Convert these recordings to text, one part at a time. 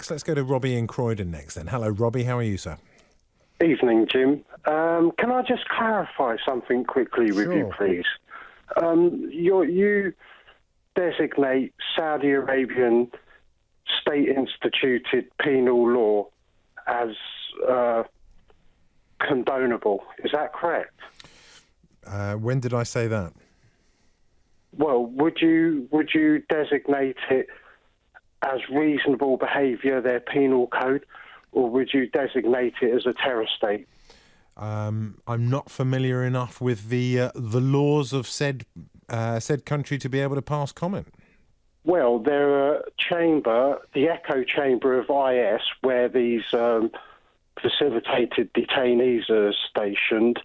next. Let's go to Robbie in Croydon next then. Hello, Robbie. How are you, sir? Evening, Jim. Can I just clarify something quickly with you, please? You designate Saudi Arabian state-instituted penal law as condonable. Is that correct? When did I say that? Well, would you designate it as reasonable behaviour, their penal code, or would you designate it as a terror state? I'm not familiar enough with the laws of said country to be able to pass comment. Well, their chamber, the echo chamber of IS, where these facilitated detainees are stationed,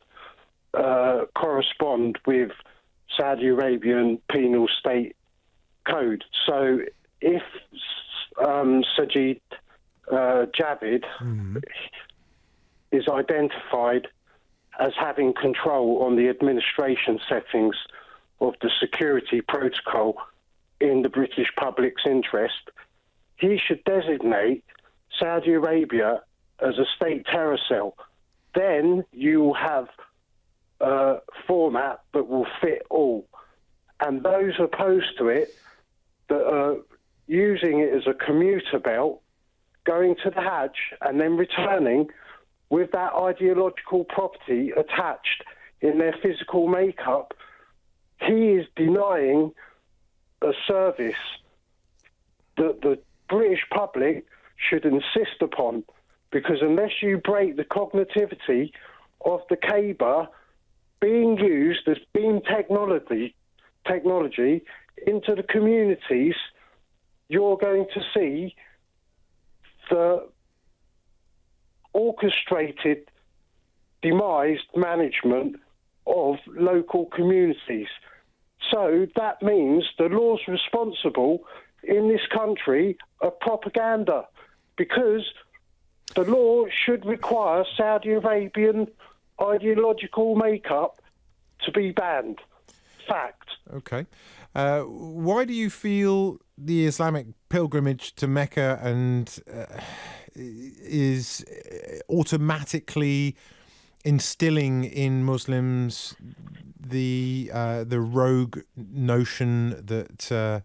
correspond with Saudi Arabian penal state code. So if Sajid Javid is identified as having control on the administration settings of the security protocol in the British public's interest, he should designate Saudi Arabia as a state terror cell. Then you will have a format that will fit all. And those opposed to it, that are using it as a commuter belt, going to the Hajj and then returning with that ideological property attached in their physical makeup, he is denying a service that the British public should insist upon, because unless you break the cognitivity of the Kaaba being used as beam technology into the communities, you're going to see the orchestrated demised management of local communities. So that means the laws responsible in this country are propaganda, because the law should require Saudi Arabian ideological makeup to be banned. Fact. Okay. Why do you feel the Islamic pilgrimage to Mecca and is automatically instilling in Muslims the rogue notion that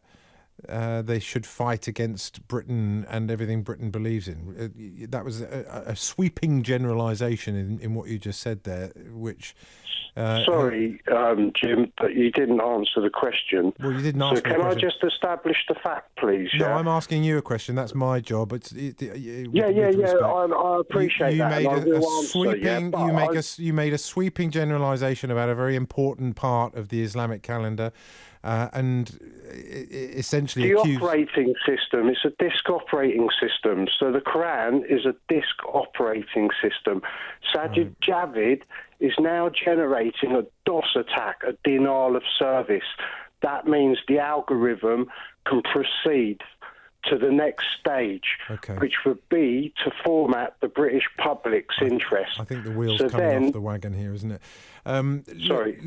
they should fight against Britain and everything Britain believes in? That was a sweeping generalisation in what you just said there, which... Sorry, Jim, but you didn't answer the question. Well, you didn't ask me a question. So can I just establish the fact, please? No, I'm asking you a question. That's my job. I appreciate that. You made a sweeping generalisation about a very important part of the Islamic calendar, and essentially the operating system. It's a disk operating system. So the Quran is a disk operating system. Sajid Javid is now generating a DOS attack, a denial of service. That means the algorithm can proceed to the next stage, which would be to format the British public's interest. I think the wheel's coming off the wagon here, isn't it? Sorry.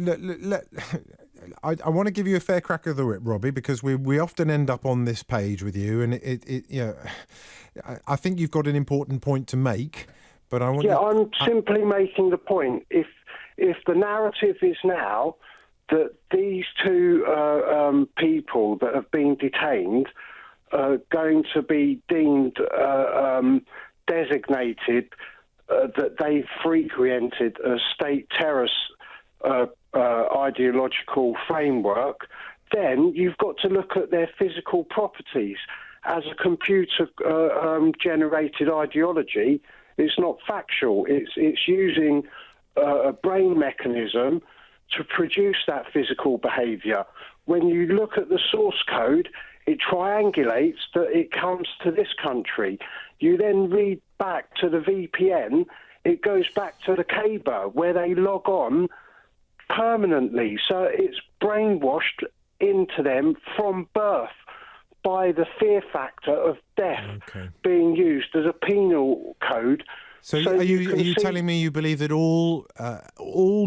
I want to give you a fair crack of the whip, Robbie, because we often end up on this page with you, and I think you've got an important point to make. But I'm simply making the point. If the narrative is now that these two people that have been detained are going to be deemed designated that they've frequented a state terrorist ideological framework, then you've got to look at their physical properties. As a computer generated ideology, it's not factual. It's using a brain mechanism to produce that physical behaviour. When you look at the source code, it triangulates that it comes to this country. You then read back to the VPN, it goes back to the Kaaba, where they log on permanently. So it's brainwashed into them from birth by the fear factor of death being used as a penal code So, So are you can you see telling me you believe that all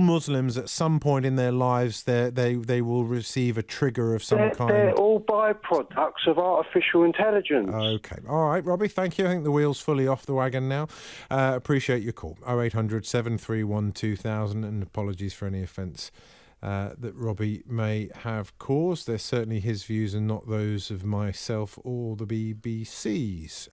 Muslims at some point in their lives they will receive a trigger of some they're kind? all byproducts of artificial intelligence. Okay. All right, Robbie, thank you. I think the wheel's fully off the wagon now. Appreciate your call. 0800 731 2000, and apologies for any offence that Robbie may have caused. They're certainly his views and not those of myself or the BBC's.